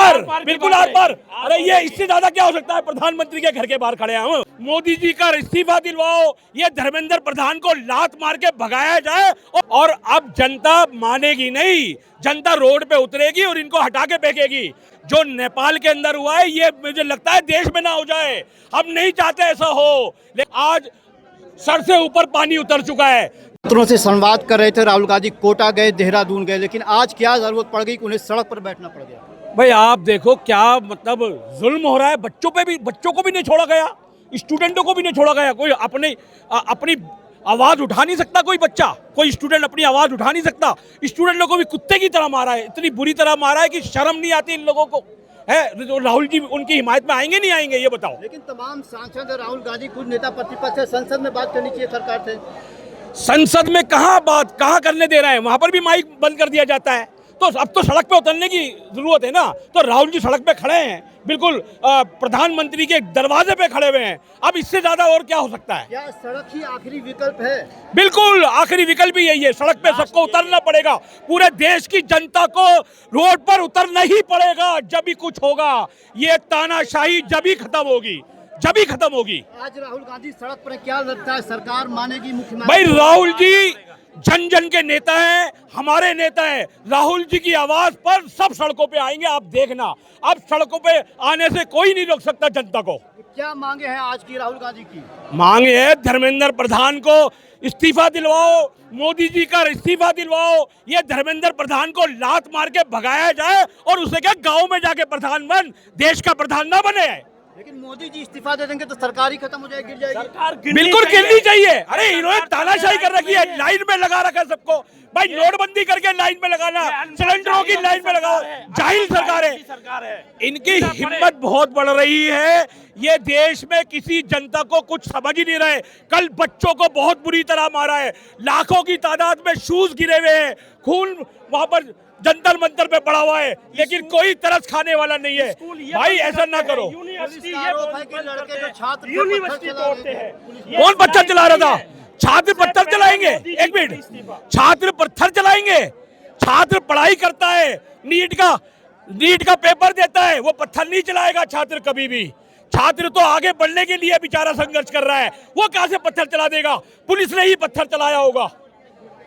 पार, बिल्कुल आर पार। अरे ये इससे ज्यादा क्या हो सकता है? प्रधानमंत्री के घर के बाहर खड़े हैं हम। मोदी जी का इस्तीफा दिलवाओ, ये धर्मेंद्र प्रधान को लात मार के भगाया जाए। और अब जनता मानेगी नहीं, जनता रोड पे उतरेगी और इनको हटा के फेंकेगी। जो नेपाल के अंदर हुआ है, ये मुझे लगता है देश में ना हो जाए। हम नहीं चाहते ऐसा हो, लेकिन आज सर से ऊपर पानी उतर चुका है। छात्रों से संवाद कर रहे थे राहुल गांधी। कोटा गए, देहरादून गए, लेकिन आज क्या जरूरत पड़ गई कि उन्हें सड़क पर बैठना पड़ गया? भाई आप देखो क्या मतलब जुल्म हो रहा है। बच्चों पे भी, बच्चों को भी नहीं छोड़ा गया, स्टूडेंटों को भी नहीं छोड़ा गया। कोई अपनी आवाज उठा नहीं सकता। कोई बच्चा, कोई स्टूडेंट अपनी आवाज उठा नहीं सकता। स्टूडेंटों को भी कुत्ते की तरह मारा है, इतनी बुरी तरह मारा है कि शर्म नहीं आती इन लोगों को। है तो राहुल जी उनकी हिमायत में आएंगे नहीं आएंगे ये बताओ? लेकिन तमाम सांसद राहुल गांधी खुद नेता प्रतिपक्ष है, संसद में बात करनी चाहिए सरकार से। संसद में कहाँ करने दे रहे हैं? वहां पर भी माइक बंद कर दिया जाता है। तो अब तो सड़क पे उतरने की जरूरत है ना। तो राहुल जी सड़क पे खड़े हैं, बिल्कुल प्रधानमंत्री के दरवाजे पे खड़े हुए हैं। अब इससे ज्यादा और क्या हो सकता है? क्या सड़क ही आखिरी विकल्प है? बिल्कुल आखिरी विकल्प ही यही है। सड़क पे सबको उतरना पड़ेगा। पूरे देश की जनता को रोड पर उतरना ही पड़ेगा, जब भी कुछ होगा। ये तानाशाही जब ही खत्म होगी, जब ही खत्म होगी। आज राहुल गांधी सड़क पर, क्या लगता है सरकार मानेगी? मुख्यमंत्री भाई राहुल जी जन जन के नेता हैं, हमारे नेता हैं। राहुल जी की आवाज पर सब सड़कों पे आएंगे, आप देखना। अब सड़कों पे आने से कोई नहीं रोक सकता जनता को। क्या मांगे हैं आज की राहुल गांधी की? मांगे है धर्मेंद्र प्रधान को इस्तीफा दिलवाओ, मोदी जी का इस्तीफा दिलवाओ। ये धर्मेंद्र प्रधान को लात मार के भगाया जाए और उसे क्या गांव में जाके प्रधान बन, देश का प्रधान ना बने। लेकिन मोदी जी इस्तीफा दे देंगे तो सरकार ही खत्म हो जाएगी, गिर जाएगी। सरकार बिल्कुल गिरनी चाहिए। अरे इन्होंने तानाशाही कर रखी है, लाइन में लगा रखा है सबको। भाई नोटबंदी करके लाइन में लगाना, सिलेंडरों की लाइन में लगाओ, जाहिल सरकार है। इनकी हिम्मत बहुत बढ़ रही है। ये देश में किसी जनता को कुछ समझ ही नहीं रहे। कल बच्चों को बहुत बुरी तरह मारा है, लाखों की तादाद में शूज गिरे हुए हैं, खून वहां पर जंतर मंतर पे पड़ा हुआ है, लेकिन कोई तरस खाने वाला नहीं है। भाई ऐसा ना करो। कौन पत्थर चला रहा था? छात्र पत्थर चलाएंगे? एक मिनट, छात्र पत्थर चलाएंगे? छात्र पढ़ाई करता है, नीट का पेपर देता है, वो पत्थर नहीं चलाएगा छात्र कभी भी। छात्र तो आगे बढ़ने के लिए बेचारा संघर्ष कर रहा है, वो कहां से पत्थर चला देगा? पुलिस ने ही पत्थर चलाया होगा।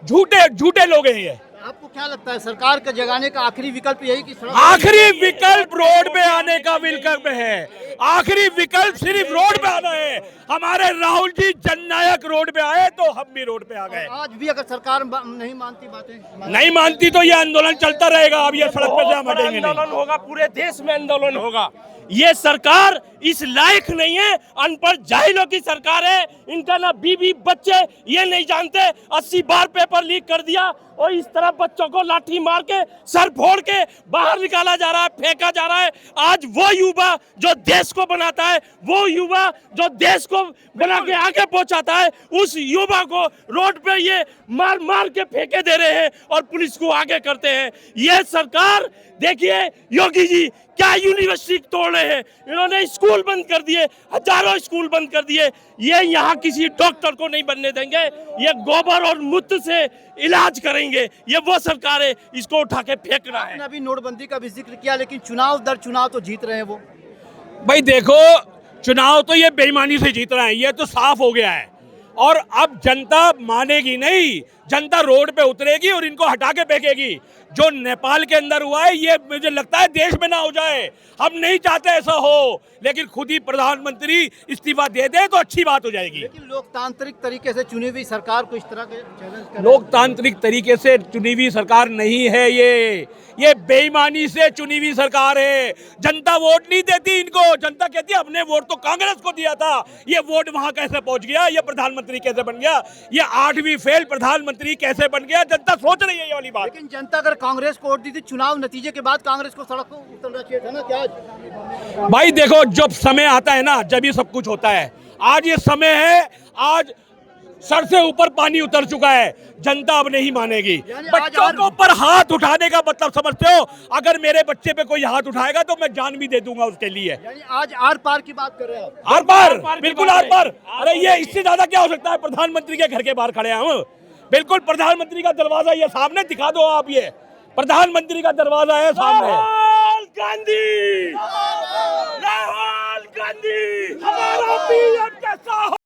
झूठे लोग हैं ये। आपको क्या लगता है सरकार का जगाने का आखिरी विकल्प यही कि आखिरी विकल्प रोड पे आने का विकल्प है? आखिरी विकल्प सिर्फ रोड पे आना है। हमारे राहुल जी जननायक रोड पे आए तो हम भी रोड पे आ गए। आज भी अगर सरकार नहीं मानती बातें, नहीं मानती तो ये आंदोलन चलता रहेगा। अब ये सड़क पे से हम हटेंगे नहीं। आंदोलन होगा, पूरे देश में आंदोलन होगा। ये सरकार इस लायक नहीं है, अनपढ़ जाहिलों की सरकार है। इनका ना बीवी बच्चे ये नहीं जानते, 80 बार पेपर लीक कर दिया और इस तरह बच्चों को लाठी मार के सर फोड़ के बाहर निकाला जा रहा है, फेंका जा रहा है। आज वो युवा जो देश को बनाता है, वो युवा जो देश को बना के आगे पहुंचाता है, उस युवा को रोड पे ये मार मार के फेंके दे रहे हैं और पुलिस को आगे करते हैं। ये सरकार देखिए, योगी जी क्या यूनिवर्सिटी तोड़ रहे हैं। इन्होंने स्कूल बंद कर दिए, हजारों स्कूल बंद कर दिए। ये यहाँ किसी डॉक्टर को नहीं बनने देंगे, ये गोबर और मूत्र से इलाज करेंगे। ये वो सरकार है, इसको उठा के फेंकना है। अभी नोटबंदी का भी जिक्र किया, लेकिन चुनाव दर चुनाव तो जीत रहे हैं वो। भाई देखो, चुनाव तो ये बेईमानी से जीत रहे हैं, ये तो साफ हो गया है। और अब जनता मानेगी नहीं, जनता रोड पे उतरेगी और इनको हटा के फेंकेगी। जो नेपाल के अंदर हुआ है, ये मुझे लगता है देश में ना हो जाए। हम नहीं चाहते ऐसा हो, लेकिन खुद ही प्रधानमंत्री इस्तीफा दे दे तो अच्छी बात हो जाएगी। लेकिन लोकतांत्रिक तरीके से चुनी हुई सरकार को इस तरह के चैलेंज कर, लोकतांत्रिक तरीके से चुनी हुई सरकार नहीं है ये बेईमानी से चुनी हुई सरकार है। जनता वोट नहीं देती इनको। जनता कहती है हमने वोट तो कांग्रेस को दिया था, ये वोट वहां कैसे पहुंच गया, ये प्रधानमंत्री कैसे बन गया, ये 8वीं फेल प्रधानमंत्री कैसे बन गया? जनता सोच रही है ये वाली बात। लेकिन जनता अगर कांग्रेस को वोट दी थी, चुनाव नतीजे के बाद कांग्रेस को सड़क पर उतरना चाहिए था ना? क्या आज भाई देखो, जब समय आता है ना, जब ये सब कुछ होता है। आज ये समय है, आज सर से ऊपर पानी उतर चुका है। जनता अब नहीं मानेगी। बच्चों के ऊपर हाथ उठाने का मतलब समझते हो? अगर मेरे बच्चे पे कोई हाथ उठाएगा तो मैं जान भी दे दूंगा उसके लिए। यानी आज आर पार की बात कर रहे हैं आप? आर पार, बिल्कुल आर पार। अरे ये इससे ज्यादा क्या हो सकता है? प्रधानमंत्री के घर के बाहर खड़े हैं हम। बिल्कुल प्रधानमंत्री का दरवाजा ये सामने दिखा दो आप, ये प्रधानमंत्री का दरवाजा है सामने। राहुल गांधी, राहुल गांधी, हमारा पीएम